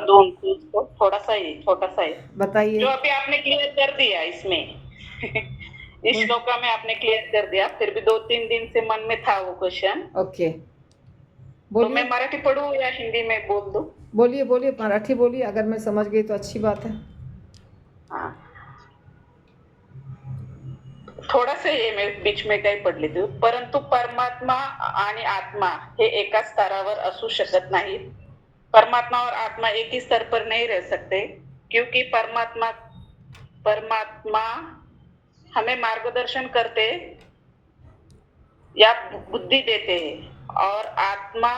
दूं उनको, उसको छोटा सा ही बताइए। जो अभी आपने क्लियर कर दिया इसमें इस बोल। श्लोका में आपने क्लियर कर दिया, फिर भी 2-3 दिन से मन में था वो क्वेश्चन। ओके, तो बोलिए। मैं मराठी पढ़ूं या हिंदी में बोल दूं? बोलिए बोलिए, मराठी बोलिए, अगर मैं समझ गई तो अच्छी बात है। हाँ, थोडासा हे मी बीच में काही पडली तू, परंतु परमात्मा आणि आत्मा हे एकाच स्तरावर असू शकत नाहीत. परमात्मा और आत्मा एक ही स्तर पर नहीं रह सकते, क्योंकि परमात्मा परमात्मा हमें मार्गदर्शन करते या बुद्धि देते हैं और आत्मा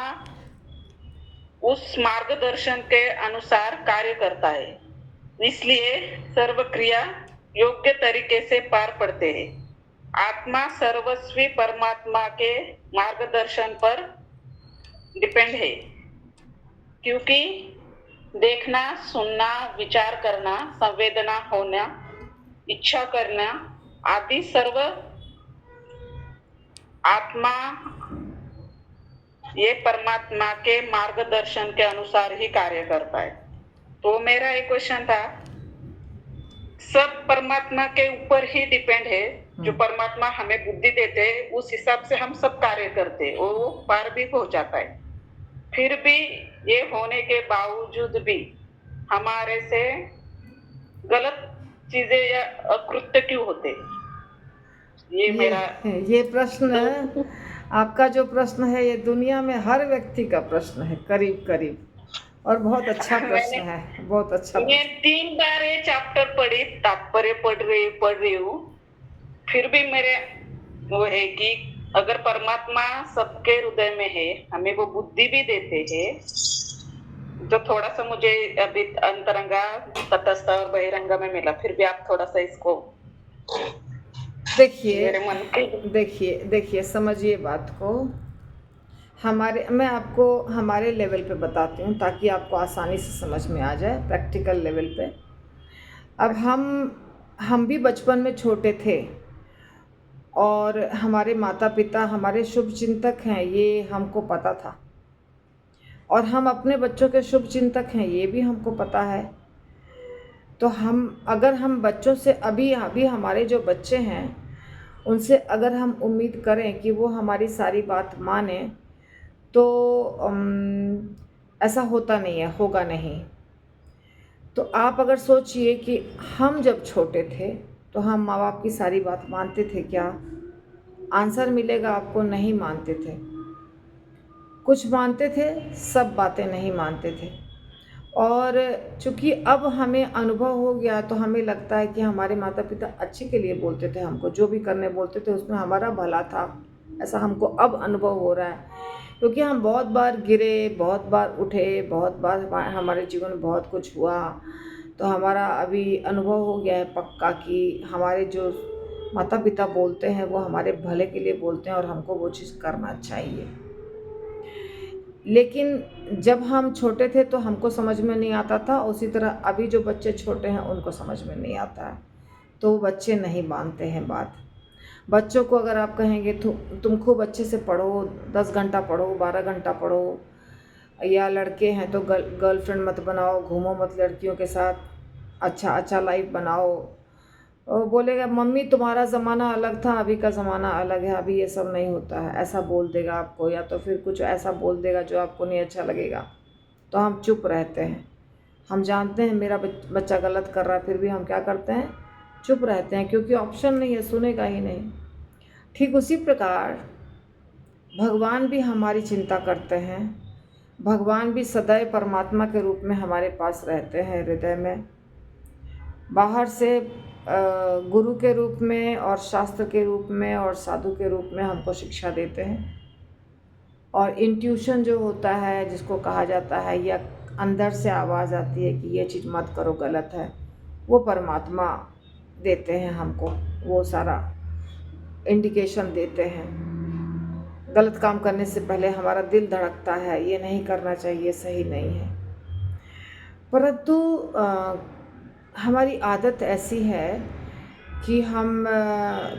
उस मार्गदर्शन के अनुसार कार्य करता है, इसलिए सर्व क्रिया योग्य तरीके से पार पड़ते हैं. आत्मा सर्वस्वी परमात्मा के मार्गदर्शन पर डिपेंड है, क्योंकि देखना, सुनना, विचार करना, संवेदना होना, इच्छा करना आदि सर्व आत्मा ये परमात्मा के मार्गदर्शन के अनुसार ही कार्य करता है. तो मेरा एक क्वेश्चन था, सब परमात्मा के ऊपर ही डिपेंड है. जो परमात्मा हमें बुद्धि देते हैं उस हिसाब से हम सब कार्य करते हैं और वो पार भी हो जाता है. फिर भी ये होने के बावजूद भी हमारे से गलत चीजें या अकृत्य क्यों होते? ये मेरा ये प्रश्न, तो आपका जो प्रश्न है ये दुनिया में हर व्यक्ति का प्रश्न है, करीब करीब, और बहुत अच्छा मैंने प्रश्न है, बहुत अच्छा मैं प्रश्न। 3 बार ये चैप्टर पढ़ी, तात्पर्य पढ़ रही हूँ, फिर भी मेरे वो है कि अगर परमात्मा सबके हृदय में है, हमें वो बुद्धि भी देते हैं, जो थोड़ा सा मुझे अभी अंतरंगा, तटस्थ और बहिरंगा में मिला, फिर भी आप थोड़ा सा इसको देखिए मेरे मन के देखिए देखिए, समझिए बात को। मैं आपको हमारे लेवल पे बताती हूँ ताकि आपको आसानी से समझ में आ जाए, प्रैक्टिकल लेवल पे। अब हम भी बचपन में छोटे थे और हमारे माता पिता हमारे शुभ चिंतक हैं, ये हमको पता था, और हम अपने बच्चों के शुभ चिंतक हैं, ये भी हमको पता है। तो अगर हम बच्चों से अभी अभी हमारे जो बच्चे हैं उनसे अगर हम उम्मीद करें कि वो हमारी सारी बात माने, तो ऐसा होता नहीं है, होगा नहीं। तो आप अगर सोचिए कि हम जब छोटे थे तो हम माँ बाप की सारी बात मानते थे क्या? आंसर मिलेगा आपको, नहीं मानते थे। कुछ मानते थे, सब बातें नहीं मानते थे। और चूँकि अब हमें अनुभव हो गया तो हमें लगता है कि हमारे माता पिता अच्छे के लिए बोलते थे, हमको जो भी करने बोलते थे उसमें हमारा भला था, ऐसा हमको अब अनुभव हो रहा है। क्योंकि हम बहुत बार गिरे, बहुत बार उठे, बहुत बार हमारे जीवन में बहुत कुछ हुआ, तो हमारा अभी अनुभव हो गया है पक्का कि हमारे जो माता पिता बोलते हैं वो हमारे भले के लिए बोलते हैं और हमको वो चीज़ करना चाहिए। लेकिन जब हम छोटे थे तो हमको समझ में नहीं आता था, उसी तरह अभी जो बच्चे छोटे हैं उनको समझ में नहीं आता है, तो बच्चे नहीं मानते हैं बात। बच्चों को अगर आप कहेंगे तुम खूब अच्छे से पढ़ो, 10 घंटा पढ़ो, 12 घंटा पढ़ो, या लड़के हैं तो गर्लफ्रेंड मत बनाओ, घूमो मत लड़कियों के साथ, अच्छा अच्छा लाइफ बनाओ, और बोलेगा मम्मी तुम्हारा ज़माना अलग था, अभी का ज़माना अलग है, अभी ये सब नहीं होता है, ऐसा बोल देगा आपको, या तो फिर कुछ ऐसा बोल देगा जो आपको नहीं अच्छा लगेगा। तो हम चुप रहते हैं। हम जानते हैं मेरा बच्चा गलत कर रहा है, फिर भी हम क्या करते हैं? चुप रहते हैं, क्योंकि ऑप्शन नहीं है, सुनेगा ही नहीं। ठीक उसी प्रकार भगवान भी हमारी चिंता करते हैं। भगवान भी सदैव परमात्मा के रूप में हमारे पास रहते हैं हृदय में। बाहर से गुरु के रूप में और शास्त्र के रूप में और साधु के रूप में हमको शिक्षा देते हैं, और इंट्यूशन जो होता है जिसको कहा जाता है, या अंदर से आवाज़ आती है कि ये चीज़ मत करो, गलत है, वो परमात्मा देते हैं हमको, वो सारा इंडिकेशन देते हैं। गलत काम करने से पहले हमारा दिल धड़कता है, ये नहीं करना चाहिए, सही नहीं है। परंतु हमारी आदत ऐसी है कि हम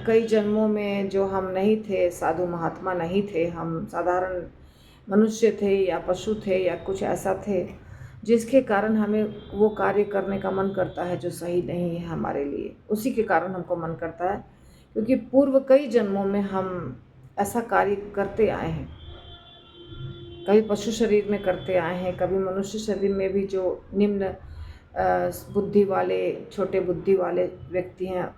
कई जन्मों में जो हम नहीं थे, साधु महात्मा नहीं थे, हम साधारण मनुष्य थे या पशु थे या कुछ ऐसा थे, जिसके कारण हमें वो कार्य करने का मन करता है जो सही नहीं है हमारे लिए, उसी के कारण हमको मन करता है, क्योंकि पूर्व कई जन्मों में हम ऐसा कार्य करते आए हैं। कभी पशु शरीर में करते आए हैं, कभी मनुष्य शरीर में भी जो निम्न बुद्धि वाले, छोटे बुद्धि वाले व्यक्ति हैं,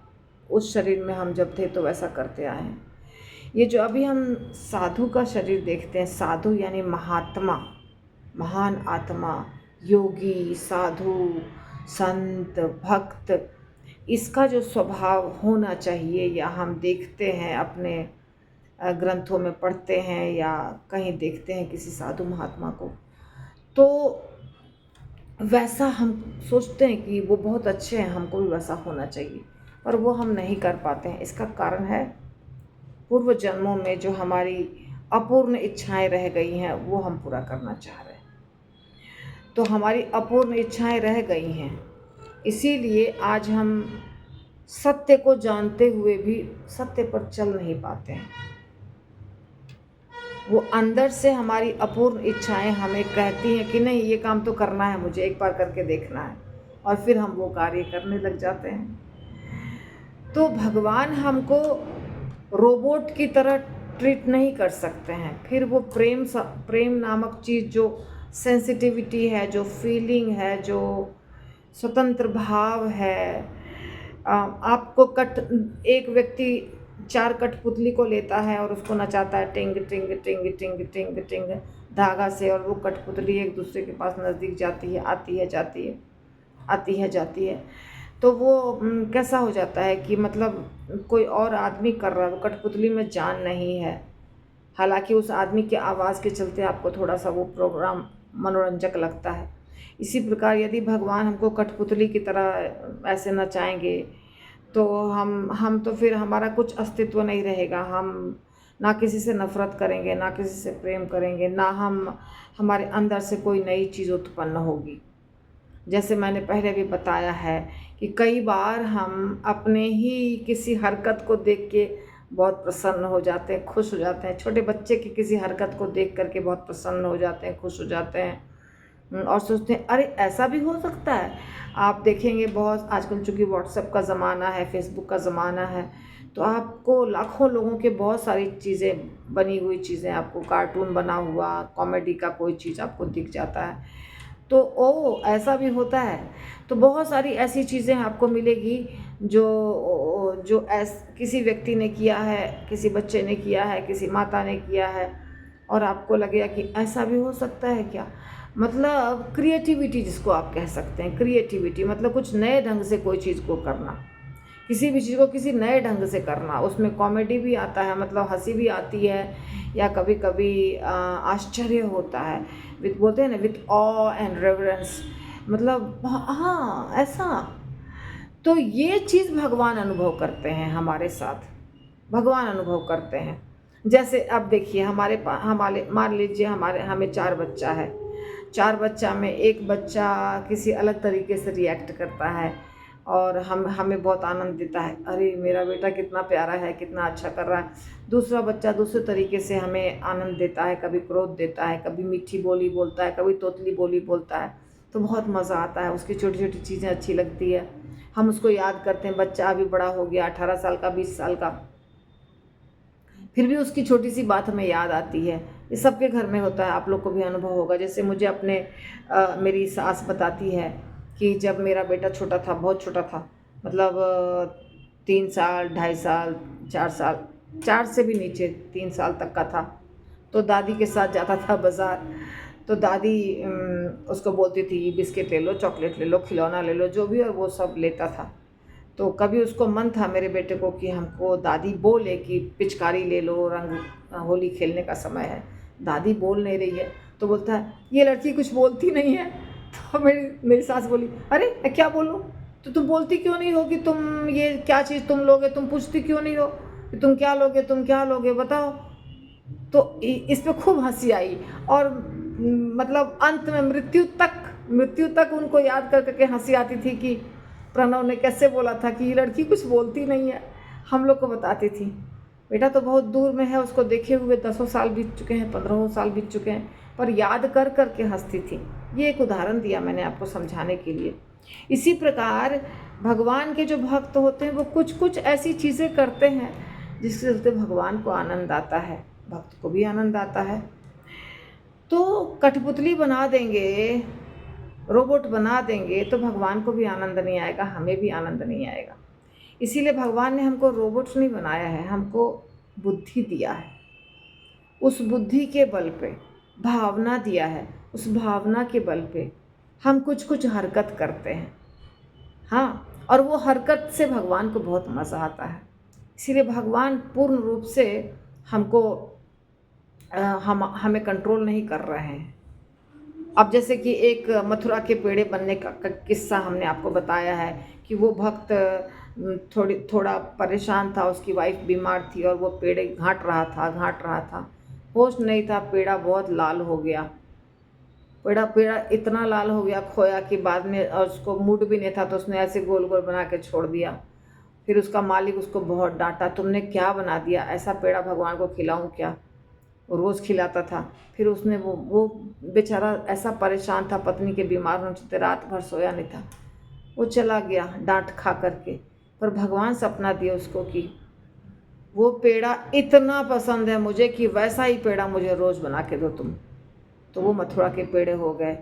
उस शरीर में हम जब थे तो वैसा करते आए हैं। ये जो अभी हम साधु का शरीर देखते हैं, साधु यानी महात्मा, महान आत्मा, योगी, साधु, संत, भक्त, इसका जो स्वभाव होना चाहिए, या हम देखते हैं अपने ग्रंथों में पढ़ते हैं या कहीं देखते हैं किसी साधु महात्मा को, तो वैसा हम सोचते हैं कि वो बहुत अच्छे हैं, हमको भी वैसा होना चाहिए, पर वो हम नहीं कर पाते हैं। इसका कारण है पूर्व जन्मों में जो हमारी अपूर्ण इच्छाएं रह गई हैं वो हम पूरा करना चाह रहे हैं। तो हमारी अपूर्ण इच्छाएं रह गई हैं, इसीलिए आज हम सत्य को जानते हुए भी सत्य पर चल नहीं पाते हैं। वो अंदर से हमारी अपूर्ण इच्छाएं हमें कहती हैं कि नहीं, ये काम तो करना है, मुझे एक बार करके देखना है, और फिर हम वो कार्य करने लग जाते हैं। तो भगवान हमको रोबोट की तरह ट्रीट नहीं कर सकते हैं। फिर वो प्रेम नामक चीज़, जो सेंसिटिविटी है, जो फीलिंग है, जो स्वतंत्र भाव है, आपको एक व्यक्ति 4 कठपुतली को लेता है और उसको नचाता है टिंग टिंग टिंग टिंग टिंग टिंग धागा से, और वो कठपुतली एक दूसरे के पास नज़दीक जाती है, आती है जाती है, आती है जाती है। तो वो कैसा हो जाता है कि मतलब कोई और आदमी कर रहा है, वो कठपुतली में जान नहीं है। हालांकि उस आदमी की आवाज़ के चलते आपको थोड़ा सा वो प्रोग्राम मनोरंजक लगता है। इसी प्रकार यदि भगवान हमको कठपुतली की तरह ऐसे नचाएंगे तो हम तो फिर हमारा कुछ अस्तित्व नहीं रहेगा। हम ना किसी से नफ़रत करेंगे, ना किसी से प्रेम करेंगे, ना हमारे अंदर से कोई नई चीज़ उत्पन्न होगी। जैसे मैंने पहले भी बताया है कि कई बार हम अपने ही किसी हरकत को देख के बहुत प्रसन्न हो जाते हैं, खुश हो जाते हैं। छोटे बच्चे की किसी हरकत को देख करके बहुत प्रसन्न हो जाते हैं, खुश हो जाते हैं, और सोचते हैं अरे ऐसा भी हो सकता है। आप देखेंगे बहुत आजकल चूँकि व्हाट्सएप का ज़माना है, फेसबुक का ज़माना है, तो आपको लाखों लोगों के बहुत सारी चीज़ें, बनी हुई चीज़ें, आपको कार्टून बना हुआ, कॉमेडी का कोई चीज़ आपको दिख जाता है, तो ओ ऐसा भी होता है। तो बहुत सारी ऐसी चीज़ें आपको मिलेगी जो किसी व्यक्ति ने किया है, किसी बच्चे ने किया है, किसी माता ने किया है, और आपको लगेगा कि ऐसा भी हो सकता है क्या। मतलब क्रिएटिविटी जिसको आप कह सकते हैं, क्रिएटिविटी मतलब कुछ नए ढंग से कोई चीज़ को करना, किसी भी चीज़ को किसी नए ढंग से करना। उसमें कॉमेडी भी आता है, मतलब हंसी भी आती है, या कभी कभी आश्चर्य होता है, बोलते हैं ना, विथ ऑ एंड रेवरेंस, मतलब हाँ ऐसा। तो ये चीज़ भगवान अनुभव करते हैं हमारे साथ, भगवान अनुभव करते हैं। जैसे अब देखिए हमारे मान लीजिए हमें 4 बच्चा है, 4 बच्चा में एक बच्चा किसी अलग तरीके से रिएक्ट करता है और हमें बहुत आनंद देता है, अरे मेरा बेटा कितना प्यारा है, कितना अच्छा कर रहा है। दूसरा बच्चा दूसरे तरीके से हमें आनंद देता है, कभी क्रोध देता है, कभी मीठी बोली बोलता है, कभी तोतली बोली बोलता है, तो बहुत मज़ा आता है, उसकी छोटी छोटी चीज़ें अच्छी लगती है, हम उसको याद करते हैं। बच्चा अभी बड़ा हो गया, 18 साल का, 20 साल का, फिर भी उसकी छोटी सी बात हमें याद आती है। ये सबके घर में होता है, आप लोग को भी अनुभव होगा। जैसे मुझे मेरी सास बताती है कि जब मेरा बेटा छोटा था, बहुत छोटा था, मतलब 3 साल, 2.5 साल, 4 साल, 4 से भी नीचे, 3 साल तक का था, तो दादी के साथ जाता था बाज़ार, तो दादी उसको बोलती थी बिस्किट ले लो, चॉकलेट ले लो, खिलौना ले लो, जो भी, और वो सब लेता था। तो कभी उसको मन था मेरे बेटे को कि हमको दादी बोले कि पिचकारी ले लो, रंग होली खेलने का समय है। दादी बोल नहीं रही है, तो बोलता है ये लड़की कुछ बोलती नहीं है। तो मेरी सास बोली, अरे मैं क्या बोलूँ, तो तुम बोलती क्यों नहीं हो कि तुम ये क्या चीज़ तुम लोगे, तुम पूछती क्यों नहीं हो कि तुम क्या लोगे, तुम क्या लोगे बताओ। तो इस पे खूब हंसी आई, और मतलब अंत में मृत्यु तक उनको याद कर करके हंसी आती थी कि प्रणव ने कैसे बोला था कि ये लड़की कुछ बोलती नहीं है। हम लोग को बताती थी बेटा तो बहुत दूर में है, उसको देखे हुए 10 साल बीत चुके हैं, 15 साल बीत चुके हैं, पर याद कर कर के हंसती थी। ये एक उदाहरण दिया मैंने आपको समझाने के लिए। इसी प्रकार भगवान के जो भक्त होते हैं वो कुछ कुछ ऐसी चीज़ें करते हैं जिससे चलते भगवान को आनंद आता है, भक्त को भी आनंद आता है। तो कठपुतली बना देंगे, रोबोट बना देंगे तो भगवान को भी आनंद नहीं आएगा, हमें भी आनंद नहीं आएगा। इसीलिए भगवान ने हमको रोबोट नहीं बनाया है, हमको बुद्धि दिया है। उस बुद्धि के बल पे भावना दिया है, उस भावना के बल पे हम कुछ कुछ हरकत करते हैं। हाँ, और वो हरकत से भगवान को बहुत मज़ा आता है। इसीलिए भगवान पूर्ण रूप से हमको हमें कंट्रोल नहीं कर रहे हैं। अब जैसे कि एक मथुरा के पेड़े बनने का किस्सा हमने आपको बताया है कि वो भक्त थोड़ा परेशान था, उसकी वाइफ बीमार थी और वो पेड़े घाट रहा था, होश नहीं था, पेड़ा बहुत लाल हो गया। पेड़ा इतना लाल हो गया खोया कि बाद में, और उसको मूड भी नहीं था तो उसने ऐसे गोल गोल बना के छोड़ दिया। फिर उसका मालिक उसको बहुत डांटा, तुमने क्या बना दिया, ऐसा पेड़ा भगवान को खिलाऊं क्या? वो रोज़ खिलाता था। फिर उसने वो बेचारा ऐसा परेशान था, पत्नी के बीमार होने से रात भर सोया नहीं था, वो चला गया डांट खा करके। पर भगवान सपना दिया उसको कि वो पेड़ा इतना पसंद है मुझे कि वैसा ही पेड़ा मुझे रोज़ बना के दो तुम। तो वो मथुरा के पेड़े हो गए।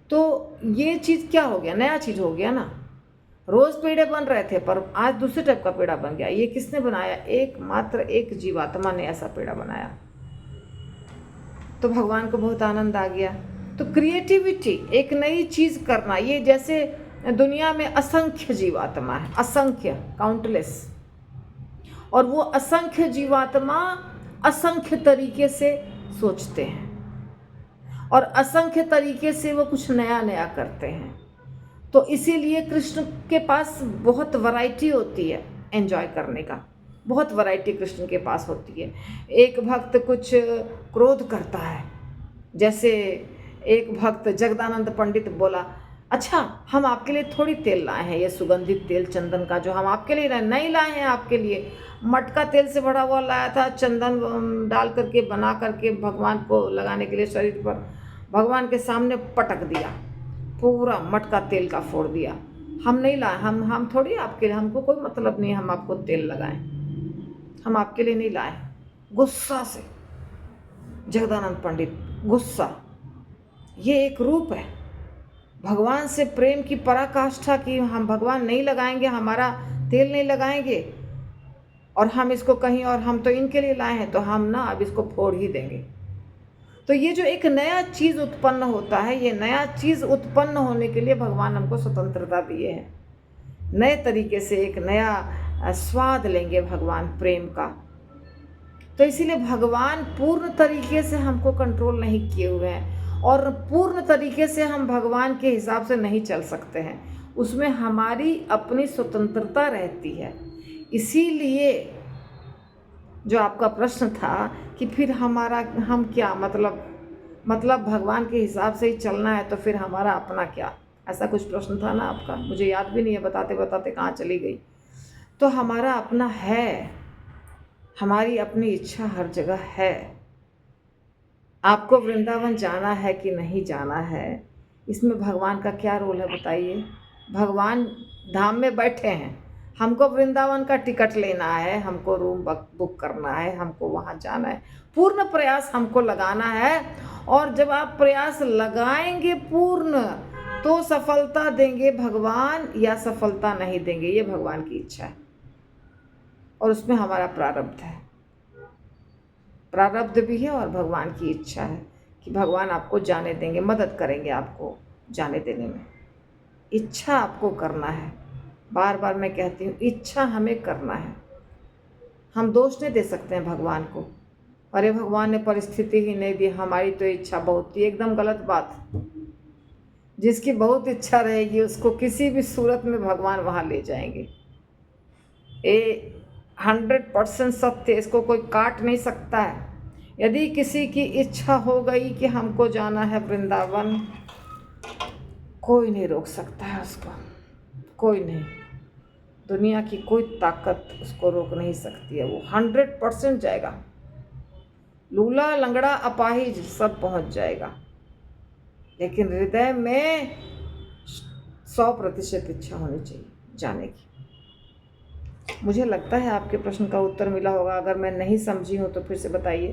तो ये चीज़ क्या हो गया, नया चीज़ हो गया ना। रोज़ पेड़े बन रहे थे पर आज दूसरे टाइप का पेड़ा बन गया। ये किसने बनाया? एकमात्र एक जीवात्मा ने ऐसा पेड़ा बनाया। तो भगवान को बहुत आनंद आ गया। तो क्रिएटिविटी, एक नई चीज़ करना, ये जैसे दुनिया में असंख्य जीवात्मा है, असंख्य, काउंटलेस, और वो असंख्य जीवात्मा असंख्य तरीके से सोचते हैं और असंख्य तरीके से वो कुछ नया नया करते हैं। तो इसीलिए कृष्ण के पास बहुत वैरायटी होती है एंजॉय करने का, बहुत वैरायटी कृष्ण के पास होती है। एक भक्त कुछ क्रोध करता है, जैसे एक भक्त जगदानंद पंडित बोला, अच्छा हम आपके लिए थोड़ी तेल लाए हैं, ये सुगंधित तेल चंदन का जो हम आपके लिए नहीं लाए हैं, आपके लिए मटका तेल से भरा हुआ लाया था, चंदन डाल करके बना करके भगवान को लगाने के लिए शरीर पर। भगवान के सामने पटक दिया, पूरा मटका तेल का फोड़ दिया। हम नहीं लाए, हम थोड़ी आपके लिए, हमको कोई मतलब नहीं हम आपको तेल लगाएं, हम आपके लिए नहीं लाए। गुस्सा से जगदानंद पंडित, गुस्सा, ये एक रूप है भगवान से प्रेम की पराकाष्ठा की। हम भगवान नहीं लगाएंगे, हमारा तेल नहीं लगाएंगे और हम इसको कहीं, और हम तो इनके लिए लाए हैं तो हम ना अब इसको फोड़ ही देंगे। तो ये जो एक नया चीज़ उत्पन्न होता है, ये नया चीज़ उत्पन्न होने के लिए भगवान हमको स्वतंत्रता दिए हैं। नए तरीके से एक नया स्वाद लेंगे भगवान प्रेम का। तो इसीलिए भगवान पूर्ण तरीके से हमको कंट्रोल नहीं किए हुए हैं और पूर्ण तरीके से हम भगवान के हिसाब से नहीं चल सकते हैं, उसमें हमारी अपनी स्वतंत्रता रहती है। इसीलिए जो आपका प्रश्न था कि फिर हमारा, हम क्या मतलब भगवान के हिसाब से ही चलना है तो फिर हमारा अपना क्या, ऐसा कुछ प्रश्न था ना आपका, मुझे याद भी नहीं है, बताते बताते कहाँ चली गई। तो हमारा अपना है, हमारी अपनी इच्छा हर जगह है। आपको वृंदावन जाना है कि नहीं जाना है, इसमें भगवान का क्या रोल है बताइए। भगवान धाम में बैठे हैं, हमको वृंदावन का टिकट लेना है, हमको रूम बुक करना है, हमको वहाँ जाना है। पूर्ण प्रयास हमको लगाना है, और जब आप प्रयास लगाएंगे पूर्ण तो सफलता देंगे भगवान या सफलता नहीं देंगे, ये भगवान की इच्छा है और उसमें हमारा प्रारब्ध है, प्रारब्ध भी है और भगवान की इच्छा है कि भगवान आपको जाने देंगे, मदद करेंगे आपको जाने देने में। इच्छा आपको करना है, बार बार मैं कहती हूँ, इच्छा हमें करना है। हम दोष नहीं दे सकते हैं भगवान को, अरे भगवान ने परिस्थिति ही नहीं दी, हमारी तो इच्छा बहुत थी, एकदम गलत बात। जिसकी बहुत इच्छा रहेगी उसको किसी भी सूरत में भगवान वहाँ ले जाएंगे। ये 100% सत्य, इसको कोई काट नहीं सकता है। यदि किसी की इच्छा हो गई कि हमको जाना है वृंदावन, कोई नहीं रोक सकता है उसको, कोई नहीं, दुनिया की कोई ताकत उसको रोक नहीं सकती है। वो 100% जाएगा, लूला लंगड़ा अपाहिज सब पहुंच जाएगा। लेकिन हृदय में 100% इच्छा होनी चाहिए जाने की। मुझे लगता है आपके प्रश्न का उत्तर मिला होगा। अगर मैं नहीं समझी हूँ तो फिर से बताइए।